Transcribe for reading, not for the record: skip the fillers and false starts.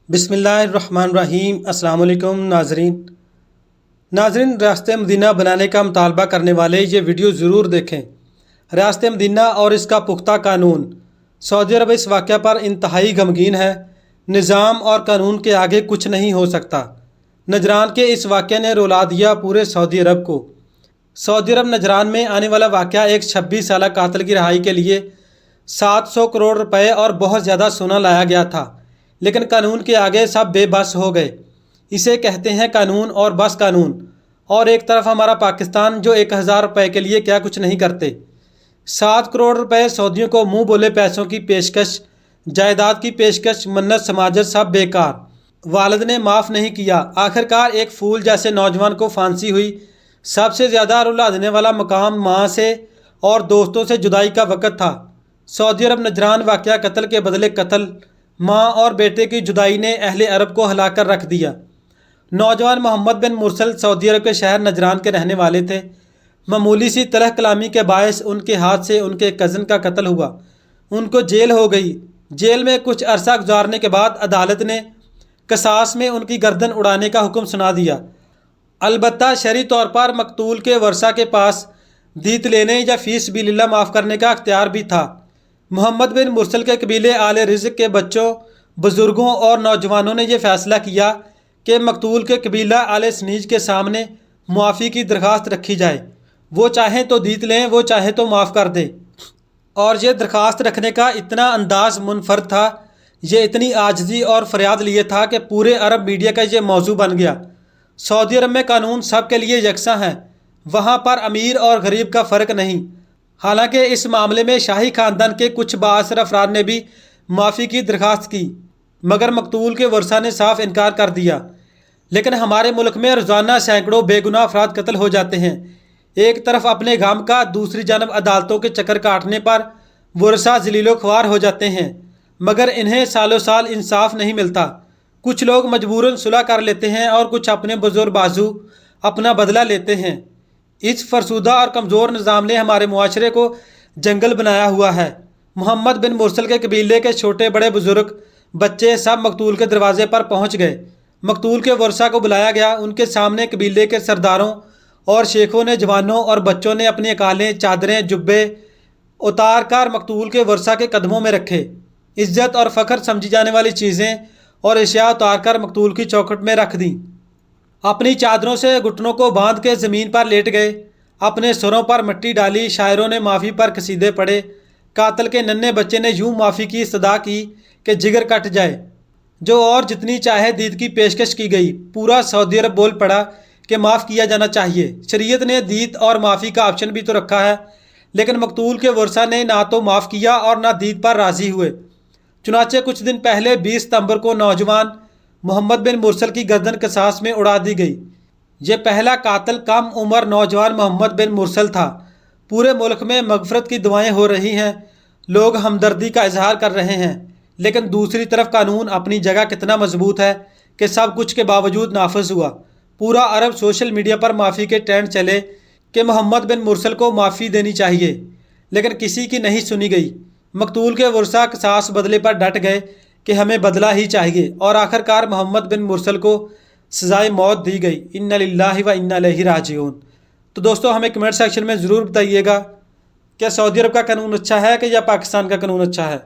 بسم اللہ الرحمن الرحیم۔ السلام علیکم ناظرین، ریاست مدینہ بنانے کا مطالبہ کرنے والے یہ ویڈیو ضرور دیکھیں۔ ریاست مدینہ اور اس کا پختہ قانون۔ سعودی عرب اس واقعہ پر انتہائی غمگین ہے۔ نظام اور قانون کے آگے کچھ نہیں ہو سکتا۔ نجران کے اس واقعے نے رلا دیا پورے سعودی عرب کو۔ سعودی عرب نجران میں آنے والا واقعہ ایک 26 سالہ قاتل کی رہائی کے لیے 700 کروڑ روپے اور بہت زیادہ سونا لایا گیا تھا، لیکن قانون کے آگے سب بے بس ہو گئے۔ اسے کہتے ہیں قانون اور بس قانون، اور ایک طرف ہمارا پاکستان جو 1000 روپے کے لیے کیا کچھ نہیں کرتے۔ 7 کروڑ روپے سعودیوں کو منہ بولے پیسوں کی پیشکش، جائیداد کی پیشکش، منت سماجت سب بیکار۔ والد نے معاف نہیں کیا۔ آخرکار ایک پھول جیسے نوجوان کو پھانسی ہوئی۔ سب سے زیادہ رلا دینے والا مقام ماں سے اور دوستوں سے جدائی کا وقت تھا۔ سعودی عرب نجران واقعہ قتل کے بدلے قتل، ماں اور بیٹے کی جدائی نے اہل عرب کو ہلا کر رکھ دیا۔ نوجوان محمد بن مرسل سعودی عرب کے شہر نجران کے رہنے والے تھے۔ معمولی سی تلخ کلامی کے باعث ان کے ہاتھ سے ان کے کزن کا قتل ہوا۔ ان کو جیل ہو گئی۔ جیل میں کچھ عرصہ گزارنے کے بعد عدالت نے قصاص میں ان کی گردن اڑانے کا حکم سنا دیا۔ البتہ شرعی طور پر مقتول کے ورثاء کے پاس دیت لینے یا فی سبیل اللہ معاف کرنے کا اختیار بھی تھا۔ محمد بن مرسل کے قبیلے آل رزق کے بچوں، بزرگوں اور نوجوانوں نے یہ فیصلہ کیا کہ مقتول کے قبیلہ آل سنیج کے سامنے معافی کی درخواست رکھی جائے۔ وہ چاہیں تو دیت لیں، وہ چاہیں تو معاف کر دیں۔ اور یہ درخواست رکھنے کا اتنا انداز منفرد تھا، یہ اتنی عاجزی اور فریاد لیے تھا کہ پورے عرب میڈیا کا یہ موضوع بن گیا۔ سعودی عرب میں قانون سب کے لیے یکساں ہے، وہاں پر امیر اور غریب کا فرق نہیں۔ حالانکہ اس معاملے میں شاہی خاندان کے کچھ بااثر افراد نے بھی معافی کی درخواست کی، مگر مقتول کے ورثاء نے صاف انکار کر دیا۔ لیکن ہمارے ملک میں روزانہ سینکڑوں بے گناہ افراد قتل ہو جاتے ہیں۔ ایک طرف اپنے غم کا، دوسری جانب عدالتوں کے چکر کاٹنے پر ورثاء ذلیل و خوار ہو جاتے ہیں، مگر انہیں سالوں سال انصاف نہیں ملتا۔ کچھ لوگ مجبوراً صلح کر لیتے ہیں اور کچھ اپنے بزور بازو اپنا بدلہ لیتے ہیں۔ اس فرسودہ اور کمزور نظام نے ہمارے معاشرے کو جنگل بنایا ہوا ہے۔ محمد بن مرسل کے قبیلے کے چھوٹے بڑے بزرگ بچے سب مقتول کے دروازے پر پہنچ گئے۔ مقتول کے ورثاء کو بلایا گیا۔ ان کے سامنے قبیلے کے سرداروں اور شیخوں نے، جوانوں اور بچوں نے اپنی اکالیں، چادریں، جبے اتار کر مقتول کے ورثاء کے قدموں میں رکھے۔ عزت اور فخر سمجھی جانے والی چیزیں اور اشیاء اتار کر مقتول کی چوکھٹ میں رکھ دیں۔ اپنی چادروں سے گھٹنوں کو باندھ کے زمین پر لیٹ گئے۔ اپنے سروں پر مٹی ڈالی۔ شاعروں نے معافی پر قصیدے پڑھے۔ قاتل کے ننھے بچے نے یوں معافی کی صدا کی کہ جگر کٹ جائے۔ جو اور جتنی چاہے دیت کی پیشکش کی گئی۔ پورا سعودی عرب بول پڑا کہ معاف کیا جانا چاہیے۔ شریعت نے دیت اور معافی کا آپشن بھی تو رکھا ہے، لیکن مقتول کے ورثاء نے نہ تو معاف کیا اور نہ دیت پر راضی ہوئے۔ چنانچہ کچھ دن پہلے 20 ستمبر کو نوجوان محمد بن مرسل کی گردن قصاص میں اڑا دی گئی۔ یہ پہلا قاتل کم عمر نوجوان محمد بن مرسل تھا۔ پورے ملک میں مغفرت کی دعائیں ہو رہی ہیں، لوگ ہمدردی کا اظہار کر رہے ہیں، لیکن دوسری طرف قانون اپنی جگہ کتنا مضبوط ہے کہ سب کچھ کے باوجود نافذ ہوا۔ پورا عرب سوشل میڈیا پر معافی کے ٹرینڈ چلے کہ محمد بن مرسل کو معافی دینی چاہیے، لیکن کسی کی نہیں سنی گئی۔ مقتول کے ورثاء قصاص بدلے پر ڈٹ گئے کہ ہمیں بدلہ ہی چاہیے، اور آخرکار محمد بن مرسل کو سزائے موت دی گئی۔ انا للہ و انا الیہ راجعون۔ تو دوستو، ہمیں کمنٹ سیکشن میں ضرور بتائیے گا کہ سعودی عرب کا قانون اچھا ہے کہ یا پاکستان کا قانون اچھا ہے۔